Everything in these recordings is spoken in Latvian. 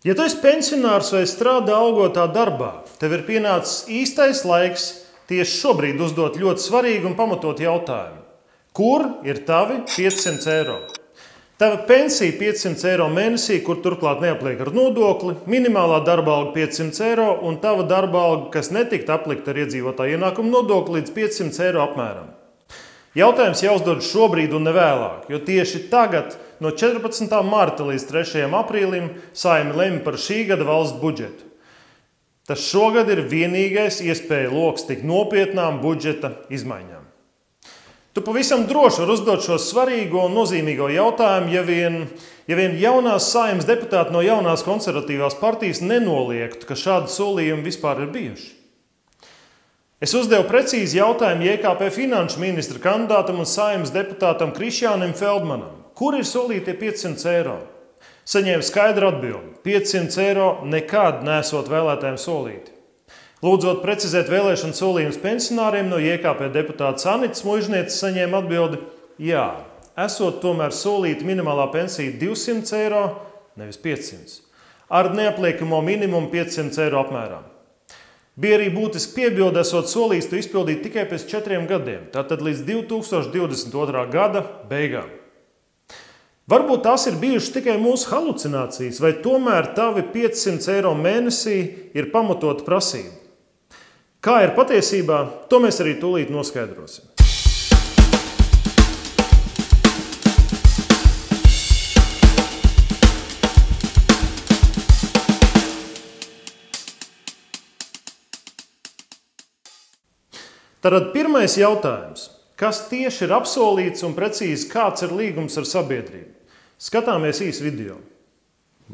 Ja tu esi pensionārs vai strādā algotā darbā, tev ir pienācis īstais laiks tieši šobrīd uzdot ļoti svarīgu un pamatotu jautājumu. Kur ir tavi 500 eiro? Tava pensija 500 eiro mēnesī, kur turklāt neapliek ar nodokli, minimālā darba alga 500 eiro un tava darba alga, kas netikt aplikta ar iedzīvotāju ienākumu nodokli līdz 500 eiro apmēram. Jautājums jāuzdod šobrīd un nevēlāk, jo tieši tagad, no 14. marta līdz 3. aprīlim, Saeima lemj par šī gada valsts budžetu. Tas šogad ir vienīgais iespēja loks tik nopietnām budžeta izmaiņām. Tu pavisam droši vari uzdot šo svarīgo un nozīmīgo jautājumu, ja vien jaunās Saeimas deputāti no jaunās konservatīvās partijas nenoliegtu, ka šādi solījumi vispār ir bijuši. Es uzdevu precīzi jautājumu JKP finanšu ministra kandidātam un Saeimas deputātam Krišjānim Feldmanam. Kur ir solītie 500 eiro? Saņēmu skaidru atbildi. 500 eiro nekad nesot vēlētājiem solīti. Lūdzot precizēt vēlēšanu solījumus pensionāriem, no JKP deputāta Anitas Muižnieces saņēma atbildi: jā, esot tomēr solīta minimālā pensija 200 eiro, nevis 500, ar neapliekamo minimumu 500 eiro apmērā. Bija arī būtiski piebilde, esot solījis to izpildīt tikai pēc 4 gadiem, tātad līdz 2022. gada beigām. Varbūt tās ir bijušas tikai mūsu halucinācijas, vai tomēr tavi 500 eiro mēnesī ir pamatota prasība. Kā ir patiesībā, to mēs arī tūlīt noskaidrosim. Tātad pirmais jautājums. Kas tieši ir apsolīts un precīzi kāds ir līgums ar sabiedrību? Skatāmies īsu video.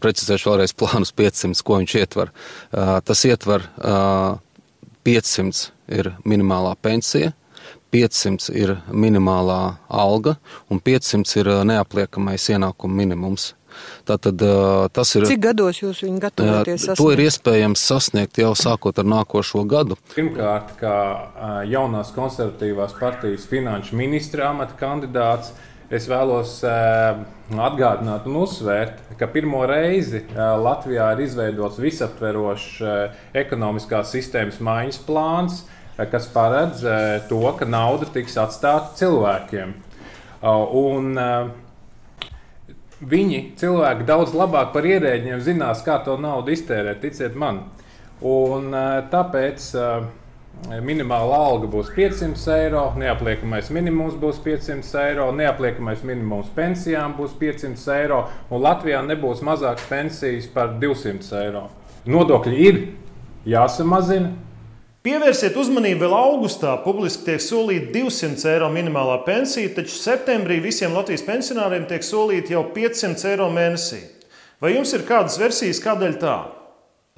Precizēšu vēlreiz plānus 500, ko viņš ietver. Tas ietver 500 ir minimālā pensija, 500 ir minimālā alga un 500 ir neapliekamais ienākuma minimums. Tātad, tas ir, cik gados jūs viņu gatavoties sasniegt? To ir iespējams sasniegt jau sākot ar nākošo gadu. Pirmkārt, kā jaunās konservatīvās partijas finanšu ministra amata kandidāts, es vēlos atgādināt un uzsvērt, ka pirmo reizi Latvijā ir izveidots visaptverošs ekonomiskās sistēmas maiņas plāns, kas paredz to, ka nauda tiks atstāta cilvēkiem. Un cilvēki daudz labāk par ierēģiem zinās, kā to naudu iztērēt, ticiet man. Un tāpēc minimāla alga būs 500 eiro, neapliekamais minimums būs 500 eiro, neapliekamais minimums pensijām būs 500 eiro, un Latvijā nebūs mazākas pensijas par 200 eiro. Nodokļi ir jāsamazina. Pievērsiet uzmanību, vēl augustā publiski tiek solīta 200 eiro minimālā pensija, taču septembrī visiem Latvijas pensionāriem tiek solīta jau 500 eiro mēnesī. Vai jums ir kādas versijas, kādēļ tā?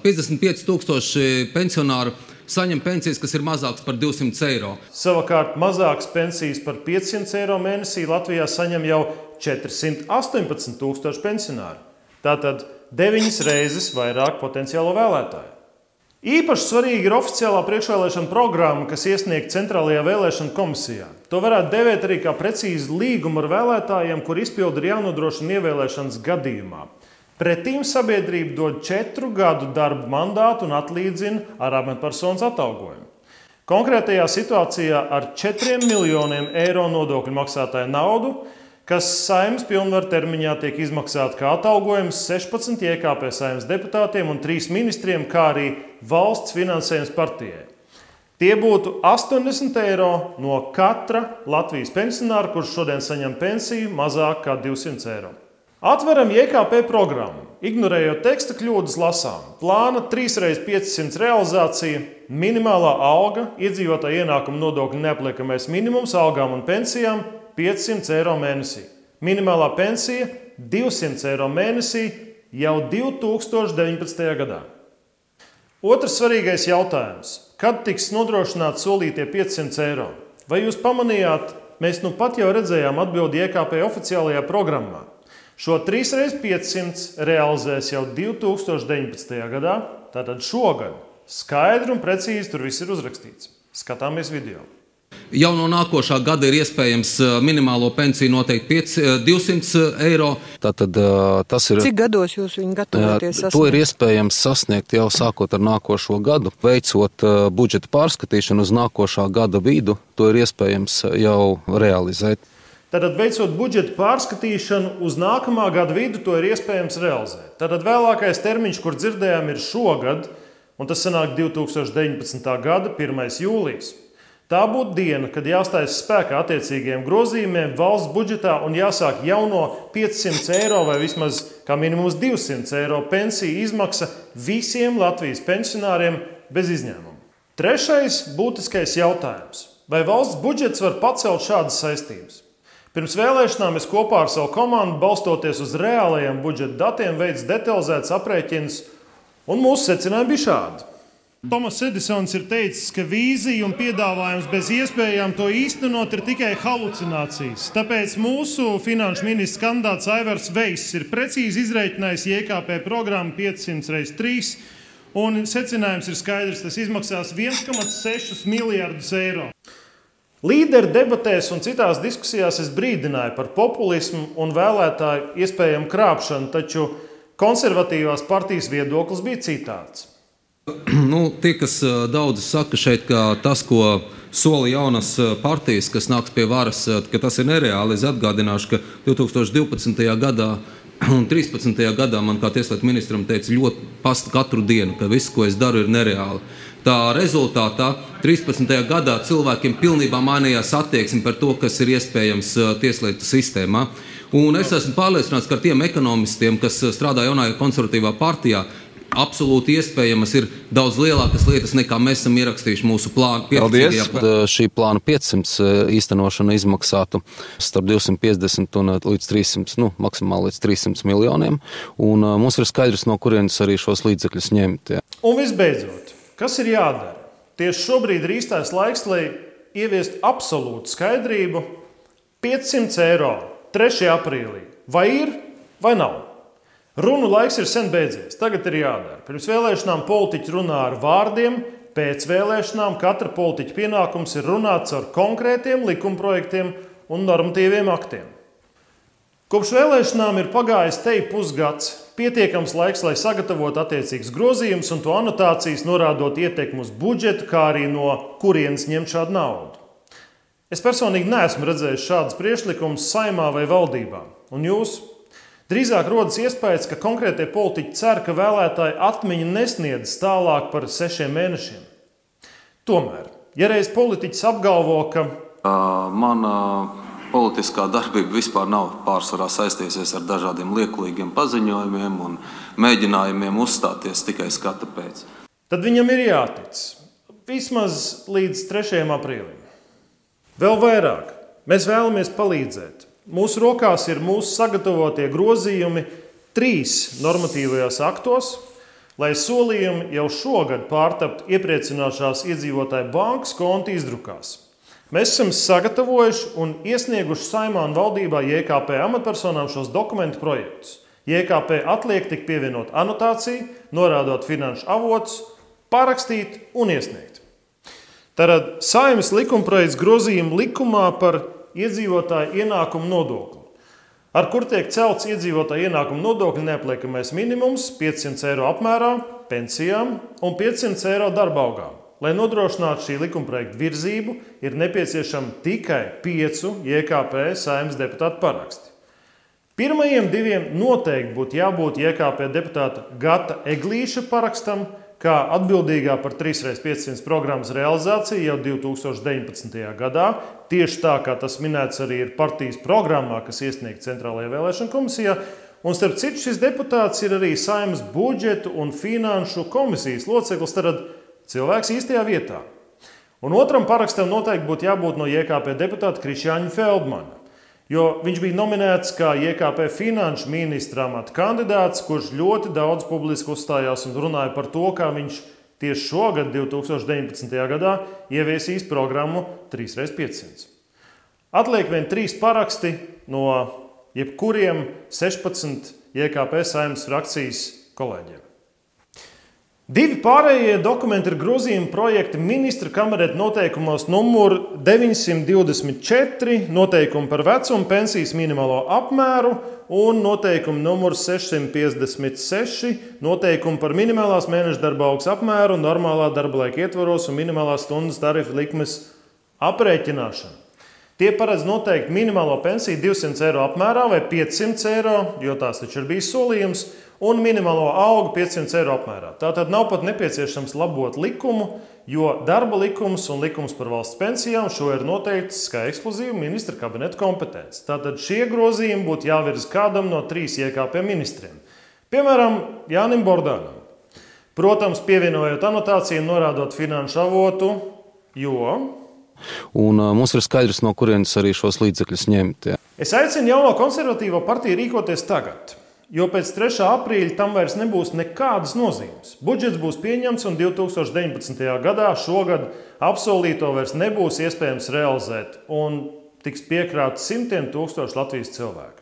55,000 pensionāru saņem pensijas, kas ir mazākas par 200 eiro. Savukārt mazākas pensijas par 500 eiro mēnesī Latvijā saņem jau 418,000 pensionāru. Tātad 9 reizes vairāk potenciālo vēlētāju. Īpaši svarīgi ir oficiālā priekšvēlēšana programma, kas iesniegta Centrālajā vēlēšana komisijā. To varētu devēt arī kā precīzi līgumu ar vēlētājiem, kur izpildi ir jānodrošina ievēlēšanas gadījumā. Pretīm sabiedrība dod 4 gadu darba mandātu un atlīdzina ar amatpersonas atalgojumu. Konkrētajā situācijā ar 4 miljoniem eiro nodokļu maksātāju naudu, kas Saeimas pilnvaru termiņā tiek izmaksāta kā atalgojums 16 JKP Saeimas deputātiem un 3 ministriem, kā arī valsts finansējums partijai. Tie būtu 80 eiro no katra Latvijas pensionāra, kurš šodien saņem pensiju mazāk kā 200 eiro. Atveram JKP programmu. Ignorējot teksta kļūdas lasām. Plāna 3x500 realizācija, minimālā alga, iedzīvotāju ienākuma nodokļu neapliekamais minimums algām un pensijām 500 eiro mēnesī. Minimālā pensija 200 eiro mēnesī jau 2019. gadā. Otrs svarīgais jautājums. Kad tiks nodrošināti solītie 500 eiro? Vai jūs pamanījāt, mēs nu pat jau redzējām atbildi JKP oficiālajā programmā. Šo 3x500 realizēs jau 2019. gadā, tātad šogad. Skaidri un precīzi tur viss ir uzrakstīts. Skatāmies video. jau no nākošā gada ir iespējams minimālo pensiju noteikt 200 eiro. Tātad tas ir. Cik gados jūs viņu gatavoties sasniegt? To ir iespējams sasniegt jau sākot ar nākošo gadu. Veicot budžeta pārskatīšanu uz nākošā gada vidu, to ir iespējams jau realizēt. Tātad, veicot budžeta pārskatīšanu uz nākamā gada vidu, to ir iespējams realizēt. Tātad vēlākais termiņš, kur dzirdējām, ir šogad, un tas sanāk 2019. gada 1. jūlijas. Tā būtu diena, kad jāstājas spēkā attiecīgiem grozījumiem valsts budžetā un jāsāk jauno 500 eiro vai vismaz kā minimums 200 eiro pensiju izmaksa visiem Latvijas pensionāriem bez izņēmuma. Trešais būtiskais jautājums. Vai valsts budžets var pacelt šādas saistības? Pirms vēlēšanām es kopā ar savu komandu, balstoties uz reālajiem budžeta datiem, veicu detalizētas aprēķinas, un mūsu secinājumi bija šādi. Tomas Edisons ir teicis, ka vīzija un piedāvājums bez iespējām to īstenot ir tikai halucinācijas. Tāpēc mūsu finanšu ministrs kandidāts Aivars Veiss ir precīzi izreikinājis JKP programmu 500x3, un secinājums ir skaidrs, tas izmaksās 1,6 miljardus eiro. Līderi debatēs un citās diskusijās es brīdināju par populismu un vēlētāju iespējamu krāpšanu, taču konservatīvās partijas viedoklis bija citāds. Tie, kas daudz saka šeit, ka tas, ko sola jaunas partijas, kas nāks pie varas, ka tas ir nereāli, es atgādināšu, ka 2012. gadā un 13. gadā man kā tieslietu ministram teica ļoti pasta katru dienu, ka viss, ko es daru, ir nereāli. Tā rezultātā 13. gadā cilvēkiem pilnībā mainījās attieksme par to, kas ir iespējams tieslietu sistēmā. Un es esmu pārliecināts, ka ar tiem ekonomistiem, kas strādā jaunajā konservatīvā partijā, absolūti iespējamas ir daudz lielākas lietas, nekā mēs esam ierakstījuši mūsu plānu. Paldies! Šī plāna 500 īstenošana izmaksātu starp 250 un līdz 300, maksimāli līdz 300 miljoniem. Un mums ir skaidrs, no kurienes arī šos līdzekļus ņemt. Un visbeidzot, kas ir jādara? Tieši šobrīd ir īstais laiks, lai ieviestu absolūtu skaidrību. 500 eiro 3. aprīlī. Vai ir, vai nav? Runu laiks ir sen beidzies. Tagad ir jādara. Pirms vēlēšanām politiķi runā ar vārdiem, pēc vēlēšanām katra politiķa pienākums ir runāt ar konkrētiem likumprojektiem un normatīviem aktiem. Kopš vēlēšanām ir pagājis pusgads, pietiekams laiks, lai sagatavotu attiecīgas grozījumus un to anotācijas, norādot ietekmi uz budžetu, kā arī no kurienes ņemt šādu naudu. Es personīgi neesmu redzējis šādus priekšlikumus Saeimā vai valdībā. Un jūs? Drīzāk rodas iespējas, ka konkrētie politiķi cer, ka vēlētāji atmiņa nesniedz tālāk par 6 mēnešiem. Tomēr, ja reiz politiķis apgalvo, ka mana politiskā darbība vispār nav pārsvarā saistījusies ar dažādiem liekulīgiem paziņojumiem un mēģinājumiem uzstāties tikai skata pēc, tad viņam ir jātic vismaz līdz 3. aprīlim. Vēl vairāk, mēs vēlamies palīdzēt. Mūsu rokās ir mūsu sagatavotie grozījumi 3 normatīvajos aktos, lai solījumi jau šogad pārtaptu iepriecinošās iedzīvotāju bankas konta izdrukās. Mēs esam sagatavojuši un iesnieguši Saeimā un valdībā JKP amatpersonām šos dokumentu projektus. JKP atliek tik pievienot anotāciju, norādot finanšu avotus, parakstīt un iesniegt. Tātad Saeimas likumprojekts grozījuma likumā par iedzīvotāju ienākumu nodokli, ar kur tiek celts iedzīvotāju ienākumu nodokļu neapliekamais minimums 500 eiro apmērā pensijām un 500 eiro darba algām. Lai nodrošinātu šī likumprojekta virzību, ir nepieciešama tikai 5 JKP Saeimas deputātu paraksti. Pirmajiem 2 noteikti būtu jābūt JKP deputāta Gata Eglīša parakstam, kā atbildīgā par 3x500 programmas realizāciju jau 2019. gadā, tieši tā, kā tas minēts arī ir partijas programmā, kas iesniegta Centrālajā vēlēšana komisijā, un starp citu šis deputāts ir arī Saeimas budžetu un finanšu komisijas loceklis, tad cilvēks īstajā vietā. Un otram parakstam noteikti būtu jābūt no JKP deputāta Krišjāņa Feldmana, jo viņš bija nominēts kā JKP finanšu ministra amata kandidāts, kurš ļoti daudz publiski uzstājās un runāja par to, kā viņš tieši šogad, 2019. gadā, ieviesīs programmu 3x500. Atliek vien 3 paraksti no jebkuriem 16 JKP Saeimas frakcijas kolēģiem. Divi pārējie dokumenti ir grozījuma projekti ministra kabineta noteikumos numur 924, noteikumi par vecuma pensijas minimālo apmēru, un noteikumi numur 656, noteikumi par minimālās mēneša darba algas apmēru, normālā darba laika ietvaros un minimālās stundas tarifu likmes aprēķināšanu. Tie paredz noteikt minimālo pensiju 200 eiro apmērā vai 500 eiro, jo tās taču ir bijis solījums, un minimālo algu 500 eiro apmērā. Tātad nav pat nepieciešams labot likumu, jo darba likums un likums par valsts pensijām šo ir noteikts kā ekskluzīvu ministra kabineta kompetence. Tātad šie grozījumi būtu jāvirza kādam no 3 IKP ministriem. Piemēram, Jānim Bordānam. Protams, pievienojot anotāciju, norādot finanšu avotu, jo... Un mums ir skaidrs, no kurienes arī šos līdzekļus ņemt. Ja. Es aicinu jauno konservatīvo partiju rīkoties tagad, jo pēc 3. aprīļa tam vairs nebūs nekādas nozīmes. Budžets būs pieņemts un 2019. gadā šogad apsolīto vairs nebūs iespējams realizēt un tiks piekrāts simtiem tūkstoši Latvijas cilvēku.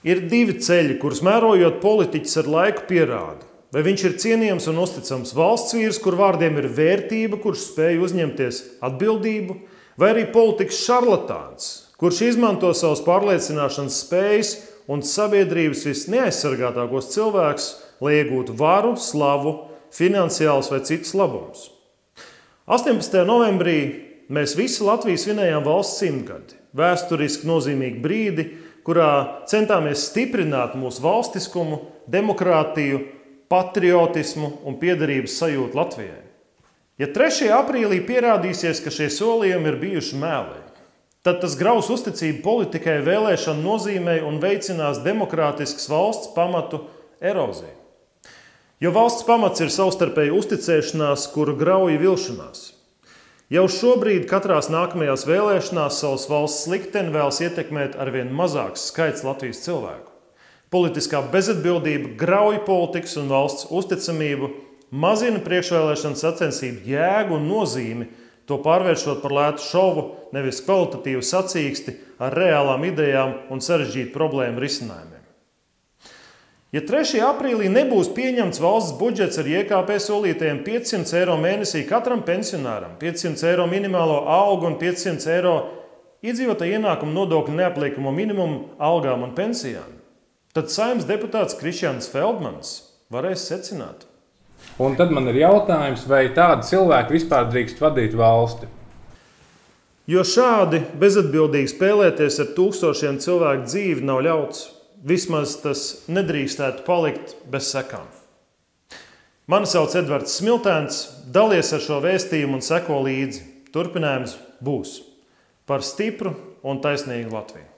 Ir 2 ceļi, kurus mērojot politiķis ar laiku pierāda. Vai viņš ir cienījams un uzticams valsts vīrs, kur vārdiem ir vērtība, kurš spēj uzņemties atbildību, vai arī politikas šarlatāns, kurš izmanto savas pārliecināšanas spējas un sabiedrības visneaizsargātākos cilvēkus, lai iegūtu varu, slavu, finansiālus vai citus labumus. 18. novembrī mēs visi Latvijas svinējām valsts 100-gadi, vēsturiski nozīmīgu brīdi, kurā centāmies stiprināt mūsu valstiskumu, demokrātiju, patriotismu un piederības sajūtu Latvijai. Ja 3. aprīlī pierādīsies, ka šie solījumi ir bijuši meli, tad tas graus uzticību politikai vēlēšanu nozīmei un veicinās demokrātiskas valsts pamatu eroziju. Jo valsts pamats ir savstarpēja uzticēšanās, kuru grauj vilšanās. Jau šobrīd katrās nākamajās vēlēšanās savas valsts likteni vēlas ietekmēt arvien mazāks skaits Latvijas cilvēku. Politiskā bezatbildība grauj politikas un valsts uzticamību, mazina priekšvēlēšanu sacensību jēgu un nozīmi, to pārvēršot par lētu šovu, nevis kvalitatīvu sacīksti ar reālām idejām un sarežģītu problēmu risinājumiem. Ja 3. aprīlī nebūs pieņemts valsts budžets ar IKP solītajiem 500 eiro mēnesī katram pensionāram, 500 eiro minimālo algu un 500 eiro iedzīvotāju ienākumu nodokļu neapliekamo minimumu algām un pensijām, tad Saeimas deputāts Krišjāns Feldmans varēs secināt. Un tad man ir jautājums, vai tādi cilvēki vispār drīkst vadīt valsti? Jo šādi bezatbildīgi spēlēties ar tūkstošiem cilvēku dzīvi nav ļauts. Vismaz tas nedrīkstētu palikt bez sekām. Mani sauc Edvards Smiltēns, dalies ar šo vēstījumu un seko līdzi. Turpinājums būs par stipru un taisnīgu Latviju.